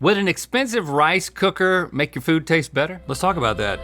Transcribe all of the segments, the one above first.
Would an expensive rice cooker make your food taste better? Let's talk about that.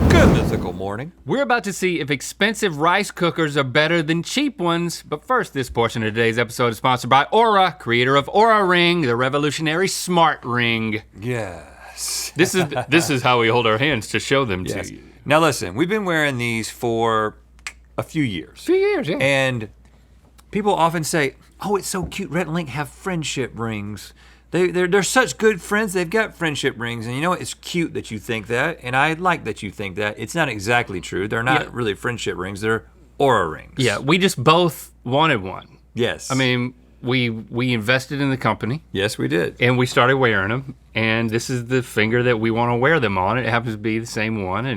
Good mythical morning. We're about to see if expensive rice cookers are better than cheap ones, but first, this portion of today's episode is sponsored by Aura, creator of Aura Ring, the revolutionary smart ring. Yes. This is how we hold our hands to show them to you. Now listen, we've been wearing these for a few years. Yeah. And people often say, oh, it's so cute, Rhett and Link have friendship rings. They're such good friends, they've got friendship rings. And you know what, it's cute that you think that, and I like that you think that. It's not exactly true. They're not really friendship rings, they're Aura rings. Yeah, we just both wanted one. Yes. I mean, we invested in the company. Yes, we did. And we started wearing them, and this is the finger that we want to wear them on. It happens to be the same one,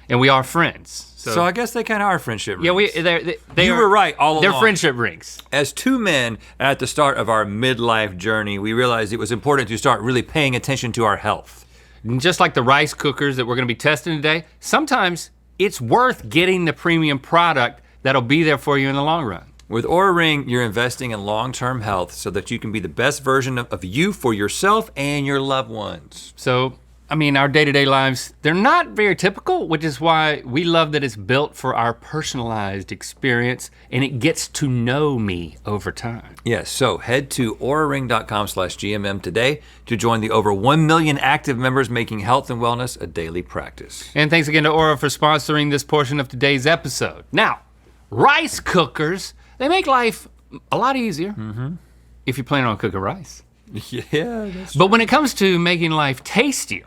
and we are friends. So I guess they kind of are friendship rings. Yeah, they you are, were right all along. They're friendship rings. As two men at the start of our midlife journey, we realized it was important to start really paying attention to our health. And just like the rice cookers that we're gonna be testing today, sometimes it's worth getting the premium product that'll be there for you in the long run. With Aura Ring, you're investing in long-term health so that you can be the best version of you for yourself and your loved ones. So, I mean, our day-to-day lives, they're not very typical, which is why we love that it's built for our personalized experience and it gets to know me over time. Yes, so head to auraring.com/GMM today to join the over 1 million active members making health and wellness a daily practice. And thanks again to Aura for sponsoring this portion of today's episode. Now, rice cookers, they make life a lot easier if you plan on cooking rice. Yeah, that's true. But when it comes to making life tastier,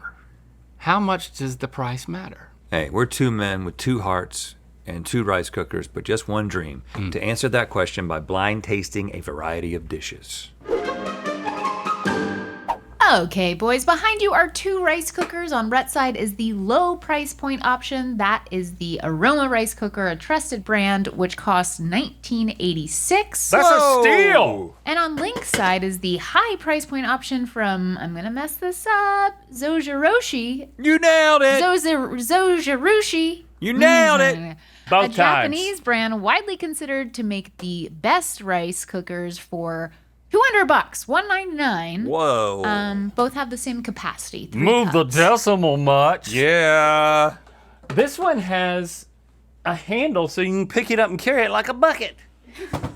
how much does the price matter? Hey, we're two men with two hearts and two rice cookers, but just one dream, to answer that question by blind tasting a variety of dishes. Okay, boys, behind you are two rice cookers. On Rhett's side is the low price point option. That is the Aroma Rice Cooker, a trusted brand, which costs $19.86. That's a steal! And on Link's side is the high price point option from, I'm gonna mess this up, Zojiroshi. You nailed it! Zojirushi. You nailed it! Both A times. Japanese brand widely considered to make the best rice cookers for $200, $199. Whoa. Both have the same capacity. 3 Move the cups. decimal much. Yeah. This one has a handle so you can pick it up and carry it like a bucket.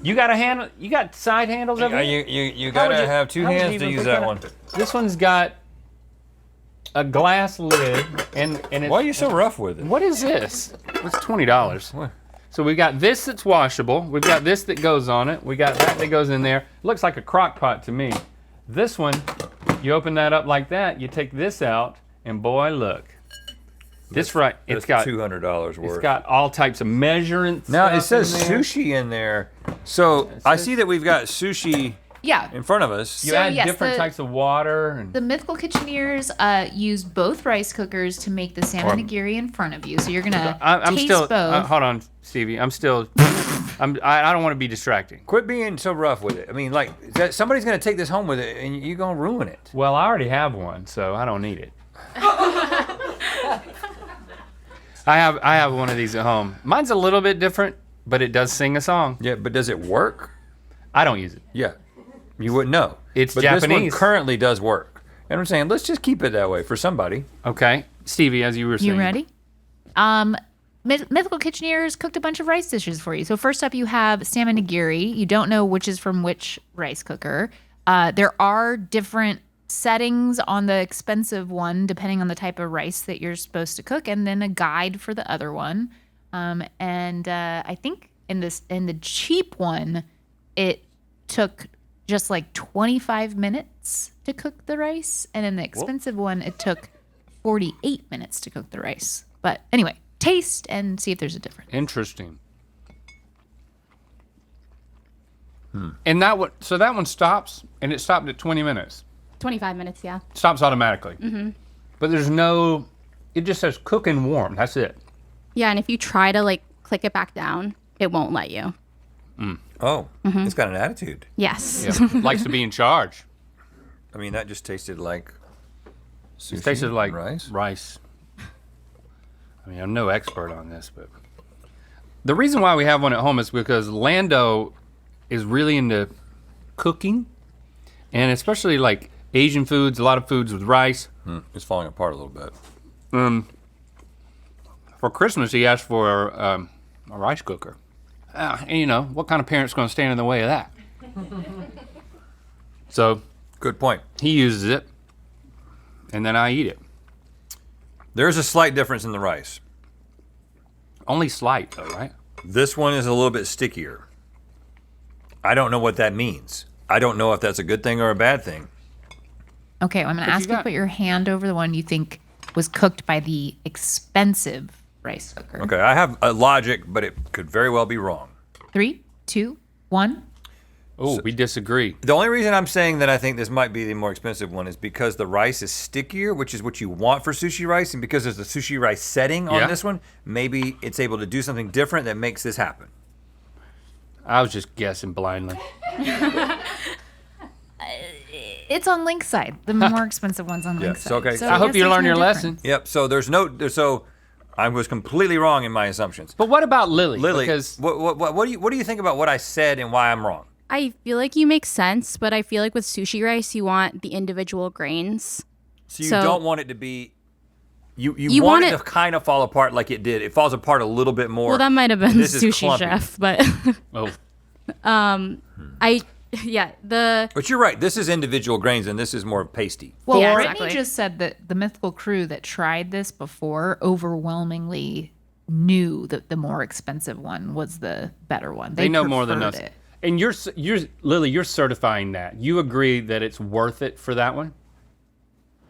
You got a handle, you got side handles over here? You How would gotta you- have two how would you hands to even use pick that up? one. This one's got a glass lid and it's, Why are you so rough with it? what is this? It's $20. What? So we got this that's washable. We've got this that goes on it. We got that goes in there. Looks like a crock pot to me. This one, you open that up like that, you take this out, and boy, look. It's That's got $200 worth. It's got all types of measurements. Now it says sushi in there. So I see that we've got sushi Yeah. in front of us. You So, add yes, different the- types of water. And The Mythical Kitcheneers use both rice cookers to make the salmon nigiri in front of you. So you're gonna I'm taste still. both. Hold on, Stevie. I'm still. I don't want to be distracting. Quit being so rough with it. I mean, like, somebody's gonna take this home with it and you're gonna ruin it. Well, I already have one, so I don't need it. I have one of these at home. Mine's a little bit different, but it does sing a song. Yeah, but does it work? I don't use it. Yeah, you wouldn't know. It's but this one Japanese. currently does work. And I'm saying, let's just keep it that way for somebody. Okay, Stevie, as you were saying. You ready? Mythical Kitcheneers cooked a bunch of rice dishes for you. So first up, you have salmon nigiri. You don't know which is from which rice cooker. There are different settings on the expensive one depending on the type of rice that you're supposed to cook, and then a guide for the other one. I think in the cheap one, it took just like 25 minutes to cook the rice, and in the expensive one, it took 48 minutes to cook the rice. But anyway, taste and see if there's a difference. Interesting. And that one stops, and it stopped at 20 minutes. 25 minutes, yeah. Stops automatically. But there's no. It just says cook and warm. That's it. Yeah, and if you try to like click it back down, it won't let you. Oh, it's got an attitude. Yes. Yeah. Likes to be in charge. I mean, that just tasted like sushi. It tasted like rice. rice. I mean, I'm no expert on this, but The reason why we have one at home is because Lando is really into cooking, and especially like Asian foods, a lot of foods with rice. It's falling apart a little bit. For Christmas, he asked for a rice cooker. And you know, what kind of parent's gonna stand in the way of that? So Good point. he uses it, and then I eat it. There's a slight difference in the rice. Only slight though, right? This one is a little bit stickier. I don't know what that means. I don't know if that's a good thing or a bad thing. Okay, well, I'm going to ask you to put your hand over the one you think was cooked by the expensive rice cooker. Okay, I have a logic, but it could very well be wrong. 3, 2, 1. Oh, we disagree. The only reason I'm saying that I think this might be the more expensive one is because the rice is stickier, which is what you want for sushi rice, and because there's a sushi rice setting on this one, maybe it's able to do something different that makes this happen. I was just guessing blindly. It's on Link's side. The more expensive one's on Link's side. okay. I hope guess you there's learned no your difference. lesson. Yep, so I was completely wrong in my assumptions. But what about Lily? Lily, Because what do you think about what I said and why I'm wrong? I feel like you make sense, but I feel like with sushi rice, you want the individual grains. So you So- don't want it to be, you You want want it to kind of fall apart like it did. It falls apart a little bit more. Well, that might have been This is sushi clumpy. chef, but But you're right. This is individual grains, and this is more pasty. Well, Yeah, Brittany exactly. just said that the Mythical crew that tried this before overwhelmingly knew that the more expensive one was the better one. they know more than preferred us. it. And you're Lily, you're certifying that. You agree that it's worth it for that one?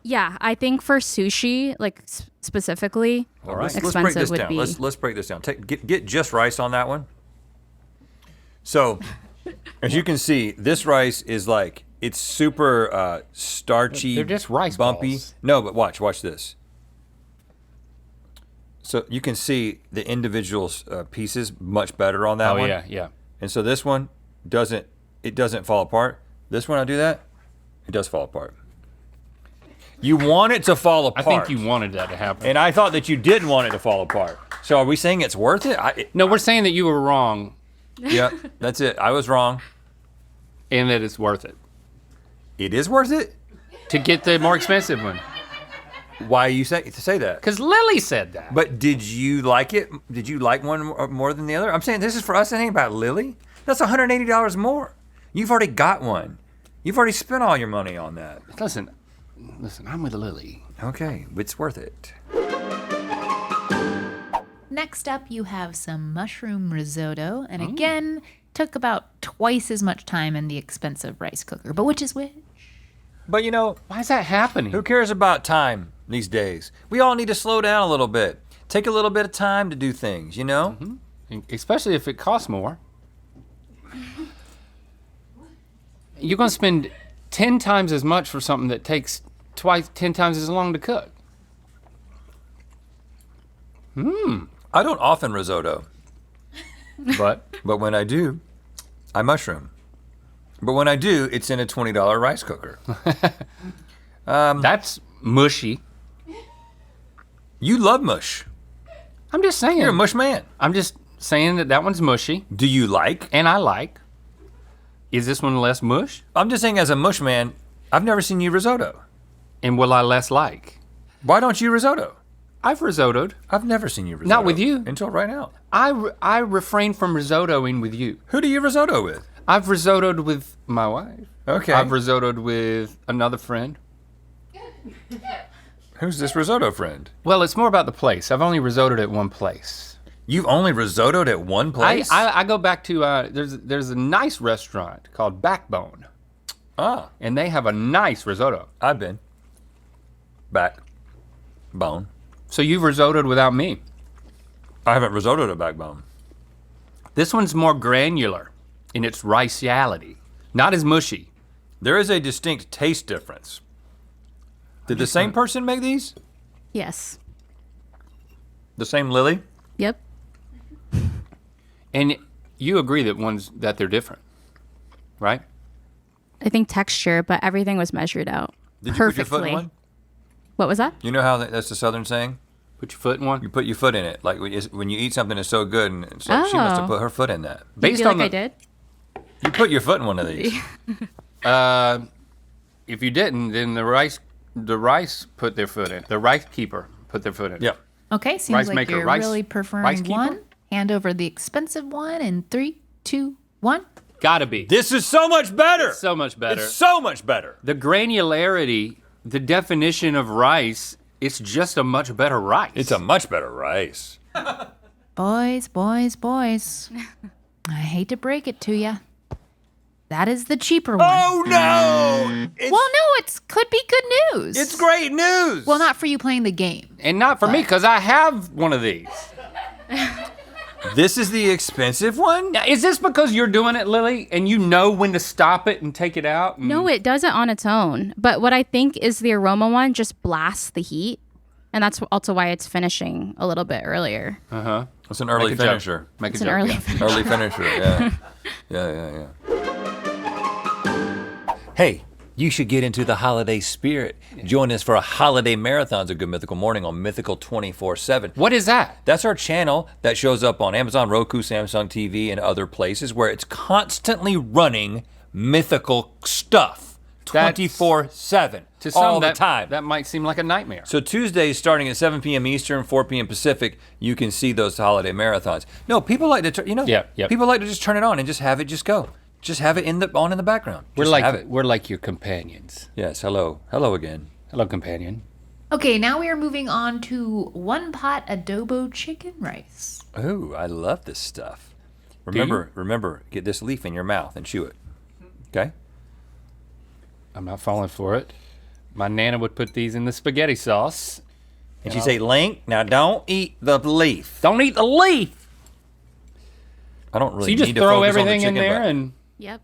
yeah, I think for sushi, like specifically, All right, expensive let's break this would down. be. Let's break this down. Get just rice on that one. So, as you can see, this rice is like it's super starchy. They're just rice bumpy. balls. No, but watch this. So you can see the individual pieces much better on that Oh one. yeah. And so this one doesn't fall apart. This one I do that, it does fall apart. You want it to fall I apart. think you wanted that to happen. And I thought that you didn't want it to fall apart. So are we saying it's worth it? No, we're saying that you were wrong Yeah, that's it. I was wrong. and that it's worth it It is worth it? to get the more expensive one. Why you say that? Because Lily said that. But did you like it? Did you like one more than the other? I'm saying this is for us. It ain't about Lily. That's $180 more. You've already got one. You've already spent all your money on that. Listen, I'm with Lily. Okay, it's worth it. Next up, you have some mushroom risotto, and again, took about twice as much time in the expensive rice cooker. But which is which? But you know, Why is that happening? who cares about time these days? We all need to slow down a little bit. Take a little bit of time to do things, you know? Especially if it costs more. You're going to spend 10 times as much for something that takes 10 times as long to cook. I don't often risotto, But but when I do, I mushroom. But when I do, it's in a $20 rice cooker. that's mushy. You love mush. I'm just saying. You're a mush man. I'm just saying that one's mushy, Do you like? and I like. Is this one less mush? I'm just saying, as a mush man, I've never seen you risotto. And will I less like? Why don't you risotto? I've risottoed. I've never seen you risotto. Not with you. Until right now. I refrain from risottoing with you. Who do you risotto with? I've risottoed with my wife. Okay. I've risottoed with another friend. Who's this risotto friend? Well, it's more about the place. I've only risottoed at one place. You've only risottoed at one place? I go back to there's a nice restaurant called Backbone, and they have a nice risotto. I've been. Backbone. So you've risottoed without me. I haven't risottoed at Backbone. This one's more granular in its riceality, not as mushy. There is a distinct taste difference. Did the same person make these? Yes. The same Lily? Yep. And you agree that they're different, right? I think texture, but everything was measured out Did you perfectly. put your foot in one? What was that? You know how that's the Southern saying? Put your foot in one. You put your foot in it. Like when you eat something that's so good, and it's like she must have Oh. put her foot in that. You Based feel on like the, I did? You put your foot in one of these. If you didn't, then the rice put their foot in. The rice keeper put their foot in. Yep. Okay, seems Rice like maker, you're rice- really rice preferring keeper? one. Hand over the expensive one in 3, 2, 1. Gotta be. This is so much better. So much better. It's so much better. The granularity, the definition of rice, it's just a much better rice. It's a much better rice. Boys, boys, boys. I hate to break it to you. That is the cheaper one. Oh no! Well, no, it could be good news. It's great news. Well, not for you playing the game. And not for me, because I have one of these. This is the expensive one? Now, is this because you're doing it, Lily, and you know when to stop it and take it out? No, it does it on its own. But what I think is the aroma one just blasts the heat. And that's also why it's finishing a little bit earlier. Uh-huh. It's an early Make a joke. finisher. Make It's a an joke, early yeah. finisher. Early finisher, yeah. Yeah. Hey, you should get into the holiday spirit. Join us for a holiday marathons of Good Mythical Morning on Mythical 24/7. What is that? That's our channel that shows up on Amazon, Roku, Samsung TV, and other places where it's constantly running mythical stuff 24/7, To some, all the that, time. That might seem like a nightmare. So Tuesdays starting at 7 p.m. Eastern, 4 p.m. Pacific, you can see those holiday marathons. No, people like to, Yep. people like to just turn it on and just have it just go. Just have it on in the background. We're Just have like it. we're like your companions. Yes, hello again. Hello, companion. Okay, now we are moving on to one pot adobo chicken rice. Ooh, I love this stuff. Remember, get this leaf in your mouth and chew it. Okay? I'm not falling for it. My Nana would put these in the spaghetti sauce. And she'd say, Link, now don't eat the leaf. Don't eat the leaf. I don't really So you just need to throw focus on the everything in chicken, there but- and Yep.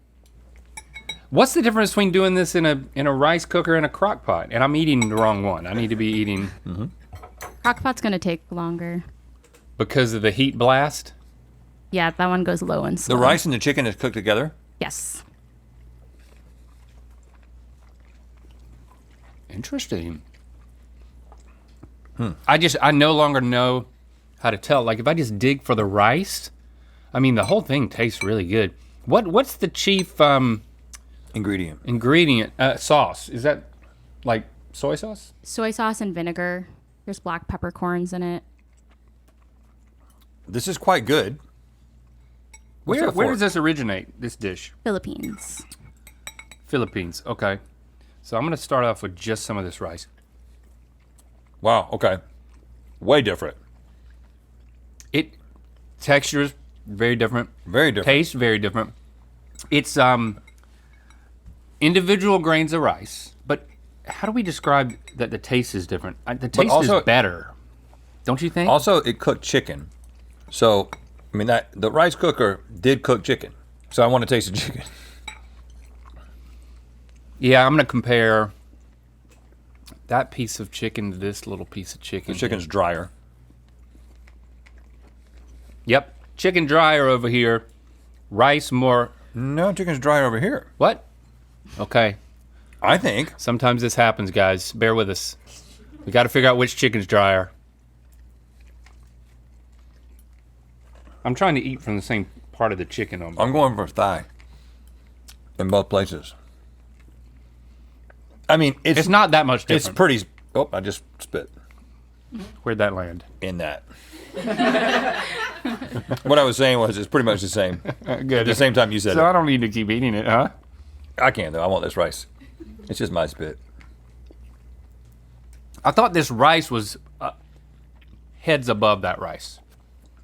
what's the difference between doing this in a rice cooker and a crock pot? And I'm eating the wrong one. I need to be eating Crockpot's gonna take longer. because of the heat blast. Yeah, that one goes low and slow. The rice and the chicken is cooked together? Yes. Interesting. I no longer know how to tell. Like if I just dig for the rice, I mean the whole thing tastes really good. What's the chief Ingredient. ingredient sauce? Is that like soy sauce? Soy sauce and vinegar. There's black peppercorns in it. This is quite good. What's Where that for? does this originate? This dish? Philippines. Philippines. Okay. So I'm gonna start off with just some of this rice. Wow, okay. Way different. Textures very different. Very different. Taste very different. It's individual grains of rice, but how do we describe that the taste is different? The taste also- is better, don't you think? Also, it cooked chicken. So, I mean, the rice cooker did cook chicken. So I want to taste the chicken. Yeah, I'm gonna compare that piece of chicken to this little piece of chicken. The chicken's drier. Yep, chicken drier over here, rice more. No, chicken's drier over here. What? Okay, I think. sometimes this happens, guys. Bear with us. We got to figure out which chicken's drier. I'm trying to eat from the same part of the chicken on. I'm going for thigh. In both places. I mean, It's not that much It's different. pretty. Oh, I just spit Where'd that land? in that. What I was saying was it's pretty much the same. Good. At the same time you said So I it. don't need to keep eating it, huh? I can't though. I want this rice. It's just my spit. I thought this rice was heads above that rice.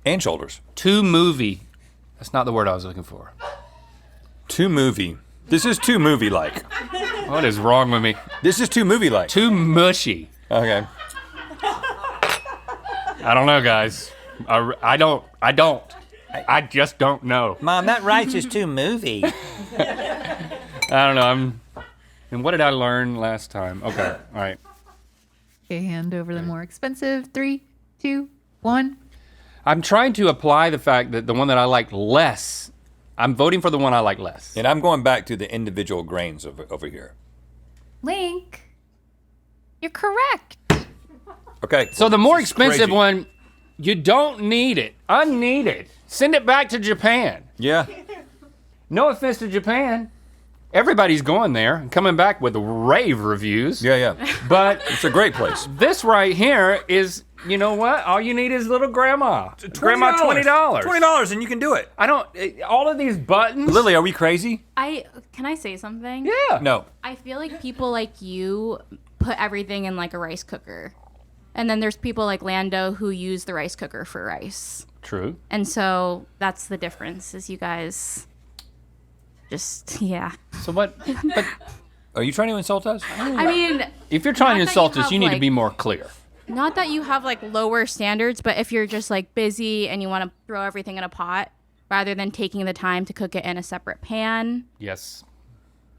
And shoulders. Too movie. That's not the word I was looking for. Too movie. This is too movie like. What is wrong with me? This is too movie like. Too mushy. Okay. I don't know, guys. I don't. I just don't know. Mom, that rice is too movie. I don't know. And what did I learn last time? Okay, all right. Okay, hand over the more expensive. 3, 2, 1. I'm trying to apply the fact that the one that I like less, I'm voting for the one I like less. And I'm going back to the individual grains over here. Link, you're correct. Okay. So the more This is expensive crazy. one, you don't need it. Unneeded. Send it back to Japan. Yeah. No offense to Japan. Everybody's going there and coming back with rave reviews. Yeah. But It's a great place. this right here is, you know what? All you need is little grandma. Grandma, $20. $20 and you can do it. I don't, all of these buttons. Lily, are we crazy? Can I say something? Yeah. No. I feel like people like you put everything in like a rice cooker. And then there's people like Lando who use the rice cooker for rice. True. And so that's the difference is you guys just, yeah. So what, but Are you trying to insult us? I mean, if you're trying to Not that insult you us, you have, need to like- be more clear. not that you have like lower standards, but if you're just like busy and you want to throw everything in a pot rather than taking the time to cook it in a separate pan, Yes.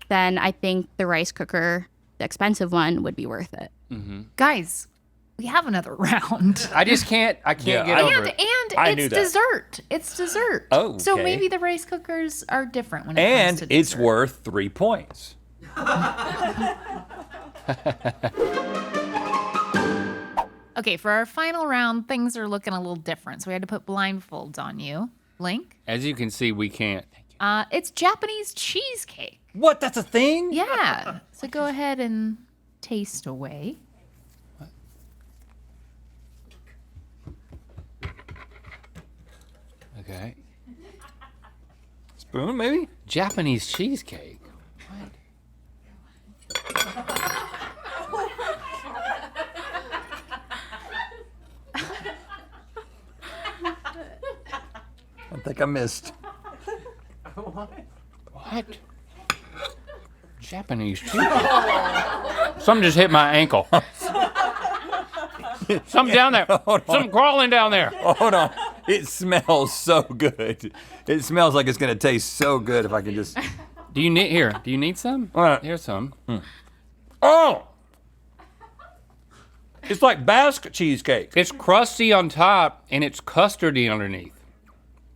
then I think the rice cooker, the expensive one, would be worth it. Guys, we have another round. I just can't, I can't Yeah, get I- over And, it. and I it's knew that. dessert. It's dessert. Oh, So okay. maybe the rice cookers are different when it comes And to it's dessert. worth 3 points. Okay, for our final round, things are looking a little different. So we had to put blindfolds on you. Link? As you can see, we can't. It's Japanese cheesecake. What? That's a thing? Yeah. So go ahead and taste away. Okay. Spoon, maybe? Japanese cheesecake. I think I missed. What? Japanese cheesecake. Something just hit my ankle. Something down there. Something crawling down there. Hold on. It smells so good. It smells like it's going to taste so good if I can just... Do you need here? Do you need some? Here's some. Oh! It's like Basque cheesecake. It's crusty on top and it's custardy underneath.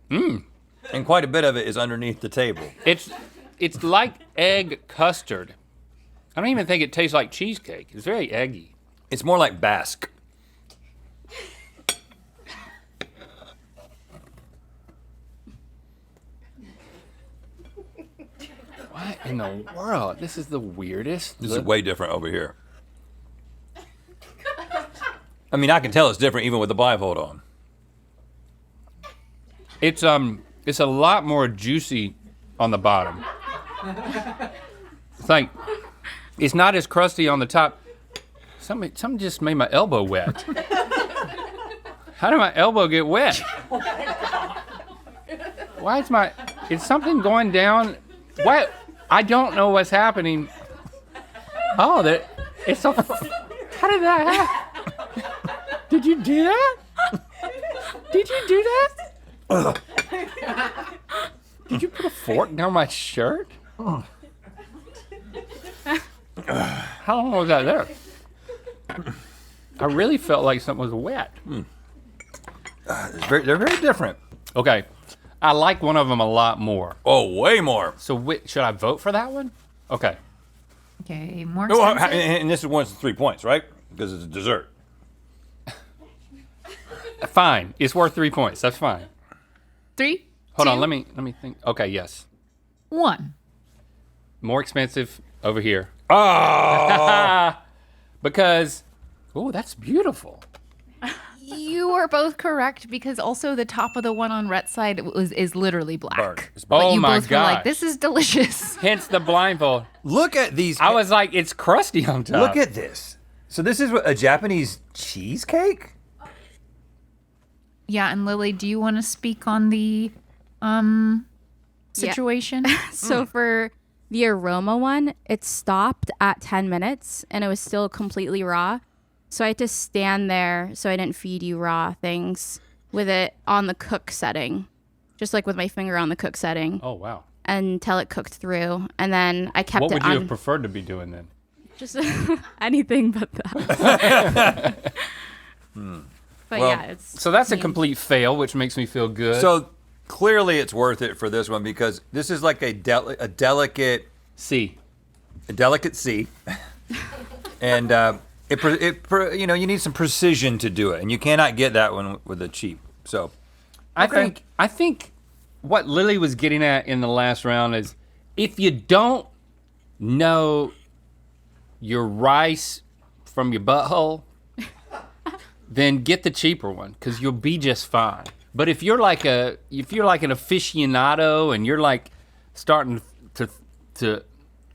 And quite a bit of it is underneath the table. It's like egg custard. I don't even think it tastes like cheesecake. It's very eggy. It's more like Basque. What in the world? This is the weirdest. This is way different over here. I mean, I can tell it's different even with the blindfold on. It's a lot more juicy on the bottom. It's like it's not as crusty on the top. Something just made my elbow wet. How did my elbow get wet? Why is something going down? What? I don't know what's happening. Oh, it's so. How did that happen? Did you do that? Did you do that? Did you put a fork down my shirt? How long was that there? I really felt like something was wet. They're very different. Okay, I like one of them a lot more. Oh, way more. So should I vote for that one? Okay. Okay, more Oh, expensive. and this is one's 3 points, right? Because it's a dessert. Fine. It's worth 3 points. That's fine. 3, Hold 2, on. Let me think. Okay. Yes. 1. More expensive over here. Oh! Because, oh, that's beautiful. You are both correct because also the top of the one on Rhett's side is literally black. Burnt. It's But Oh you my both were like, gosh. this is delicious. Hence the blindfold. Look at these. I was like, it's crusty on top. Look at this. So this is a Japanese cheesecake? Yeah, and Lily, do you want to speak on the situation? So for the aroma one, it stopped at 10 minutes and it was still completely raw. So I had to stand there so I didn't feed you raw things with it on the cook setting, just like with my finger on the cook setting Oh, wow. until it cooked through. And then I kept What it would you on have preferred to be doing then? just anything but that. But Well, yeah, it's So that's a complete fail, which makes me feel good. So clearly it's worth it for this one because this is like a delicate C. C. And You know, you need some precision to do it, and you cannot get that one with a cheap. So, I think what Lily was getting at in the last round is if you don't know your rice from your butthole, then get the cheaper one because you'll be just fine. But if you're like an aficionado and you're like starting to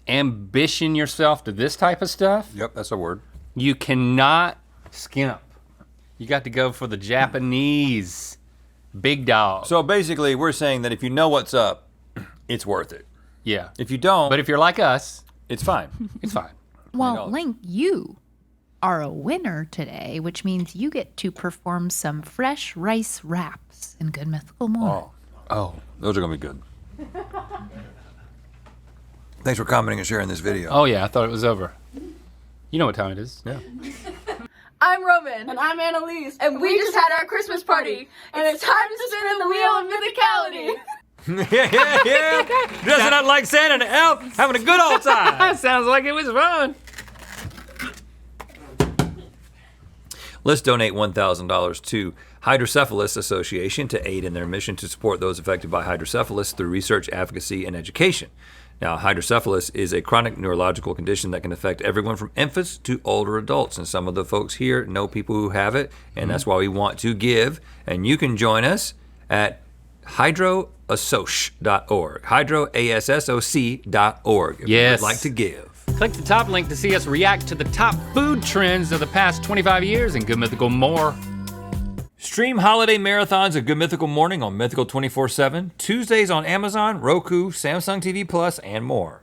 ambition yourself to this type of stuff, yep, that's a word. You cannot skimp. You got to go for the Japanese big dog. So basically, we're saying that if you know what's up, it's worth it. Yeah. If you don't, But if you're like us, it's fine. it's fine. Well, Link, you are a winner today, which means you get to perform some fresh rice wraps in Good Mythical More. Oh. Those are gonna be good. Thanks for commenting and sharing this video. Oh yeah, I thought it was over. You know what time it is. Yeah. I'm Roman. And I'm Annalise. And we just had our Christmas party. And it's time to spin in the wheel of mythicality. yeah. Dressing up like Santa and an elf, having a good old time. That sounds like it was fun. Let's donate $1,000 to Hydrocephalus Association to aid in their mission to support those affected by hydrocephalus through research, advocacy, and education. Now, hydrocephalus is a chronic neurological condition that can affect everyone from infants to older adults. And some of the folks here know people who have it, and that's why we want to give. And you can join us at hydroassoc.org, hydroassoc.org if Yes. you would like to give. Click the top link to see us react to the top food trends of the past 25 years in Good Mythical More. Stream holiday marathons of Good Mythical Morning on Mythical 24/7, Tuesdays on Amazon, Roku, Samsung TV Plus, and more.